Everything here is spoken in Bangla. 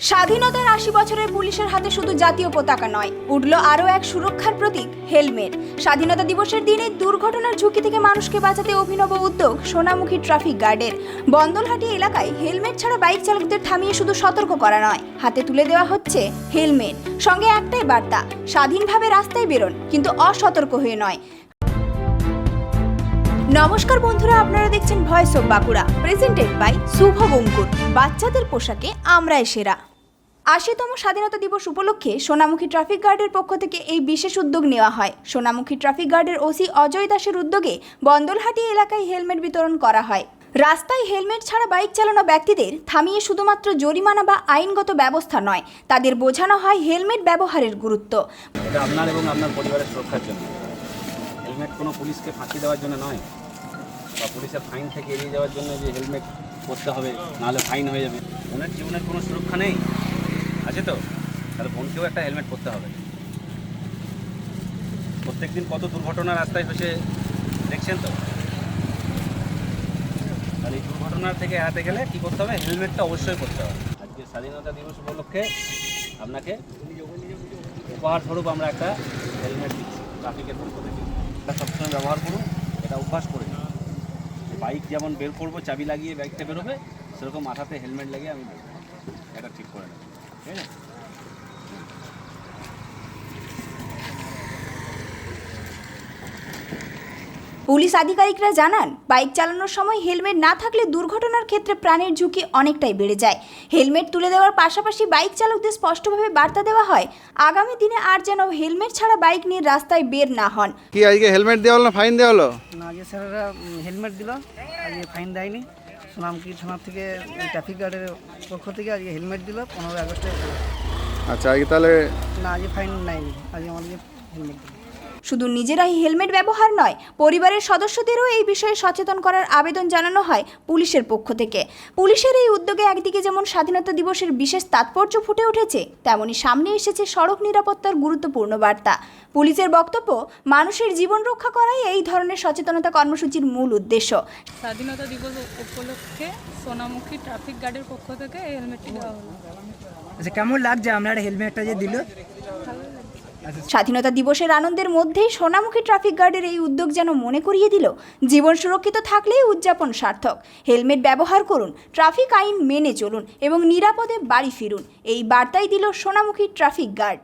স্বাধীনতার ৮০ বছরের পুলিশের হাতে শুধু জাতীয় পতাকা নয়, উঠল আরও এক সুরক্ষার প্রতীক হেলমেট। স্বাধীনতা দিবসের দিনে দুর্ঘটনার ঝুঁকি থেকে মানুষকে বাঁচাতে অভিনব উদ্যোগ সোনামুখী ট্রাফিক গার্ডের। বন্দলহাটি এলাকায় হেলমেট ছাড়া বাইক চালকদের থামিয়ে শুধু সতর্ক করা নয়, হাতে তুলে দেওয়া হচ্ছে হেলমেট। সঙ্গে একটাই বার্তা, স্বাধীনভাবে রাস্তায় বেরোন, কিন্তু অসতর্ক হয়ে নয়। নমস্কার বন্ধুরা, আপনারা দেখছেন voice of Bankura, presented by Shubho Ankur. বাচ্চাদের পোশাকে আমরাই সেরা। ৮০তম স্বাধীনতা দিবস উপলক্ষে সোনামুখী ট্রাফিক গার্ডের পক্ষ থেকে এই বিশেষ উদ্যোগ নেওয়া হয়। সোনামুখী ট্রাফিক গার্ডের ওসি অজয় দাসের উদ্যোগে বন্দলহাটি এলাকায় হেলমেট বিতরণ করা হয়। রাস্তায় হেলমেট ছাড়া বাইক চালানো ব্যক্তিদের থামিয়ে শুধুমাত্র জরিমানা বা আইনগত ব্যবস্থা নয়, তাদের বোঝানো হয় হেলমেট ব্যবহারের গুরুত্ব। এটা আপনার এবং আপনার পরিবারের সুরক্ষার জন্য। হেলমেট কোনো পুলিশকে ফাঁকি দেওয়ার জন্য নয়, বা পুলিশের ফাইন থেকে এড়িয়ে যাওয়ার জন্য যে হেলমেট পরতে হবে, নাহলে ফাইন হয়ে যাবে। বোনের জীবনের কোনো সুরক্ষা নেই, আছে তো? তাহলে বোনকেও একটা হেলমেট পরতে হবে। প্রত্যেকদিন কত দুর্ঘটনা রাস্তায় হয়েছে দেখছেন তো। তাহলে এই দুর্ঘটনার থেকে এড়াতে গেলে কী করতে হবে? হেলমেটটা অবশ্যই পরতে হবে। আজকে স্বাধীনতা দিবস উপলক্ষে আপনাকে উপহার স্বরূপ আমরা একটা হেলমেট দিচ্ছি ট্রাফিকের পক্ষ থেকে। এটা সবসময় ব্যবহার করুন, এটা অভ্যাস করে নিন। বাইক যেমন বের করবো, চাবি লাগিয়ে বাইকটা বেরোবে, সেরকম মাথাতে হেলমেট লাগিয়ে আমি বেরোবো। এটা ঠিক করে নেব, ঠিক আছে? পুলিশ আধিকারিকরা জানান, বাইক চালানোর সময় হেলমেট না থাকলে দুর্ঘটনার ক্ষেত্রে প্রাণের ঝুঁকি অনেকটাই বেড়ে যায়। হেলমেট তুলে দেওয়ার পাশাপাশি বাইক চালকদের স্পষ্টভাবে বার্তা দেওয়া হয়, আগামী দিনে আর যেন হেলমেট ছাড়া বাইক নিয়ে রাস্তায় বের না হন। কি আজকে হেলমেট দেওয়া হলো না ফাইন দেওয়া হলো? না, আজকে স্যারেরা হেলমেট দিল, আজকে ফাইন দেয়নি। সোনামুখী থানা থেকে ট্রাফিক গার্ডের পক্ষ থেকে আজকে হেলমেট দিল 15 আগস্টে। আচ্ছা, আজকে তাহলে না, আজকে ফাইন নেয়নি, আজকে আমাদেরকে হেলমেট দিল। শুধু নিজেরাই হেলমেট ব্যবহার নয়, পরিবারের সদস্যদেরও এই বিষয়ে সচেতন করার আবেদন জানানো হয় পুলিশের পক্ষ থেকে। পুলিশের এই উদ্যোগে একদিকে যেমন স্বাধীনতা দিবসের বিশেষ তাৎপর্য ফুটে উঠেছে, তেমনি সামনে এসেছে সড়ক নিরাপত্তার গুরুত্বপূর্ণ বার্তা। পুলিশের বক্তব্য, মানুষের জীবন রক্ষা করাই এই ধরনের সচেতনতা কর্মসূচির মূল উদ্দেশ্য। স্বাধীনতা দিবস উপলক্ষে সোনামুখী ট্রাফিক গার্ডের পক্ষ থেকে এই হেলমেটটি দেওয়া হলো। আচ্ছা, কেমন লাগছে আপনারা হেলমেটটা যে দিল? স্বাধীনতা দিবসের আনন্দের মধ্যেই সোনামুখী ট্রাফিক গার্ডের এই উদ্যোগ যেন মনে করিয়ে দিল, জীবন সুরক্ষিত থাকলেই উদযাপন সার্থক। হেলমেট ব্যবহার করুন, ট্রাফিক আইন মেনে চলুন এবং নিরাপদে বাড়ি ফিরুন, এই বার্তাই দিল সোনামুখী ট্রাফিক গার্ড।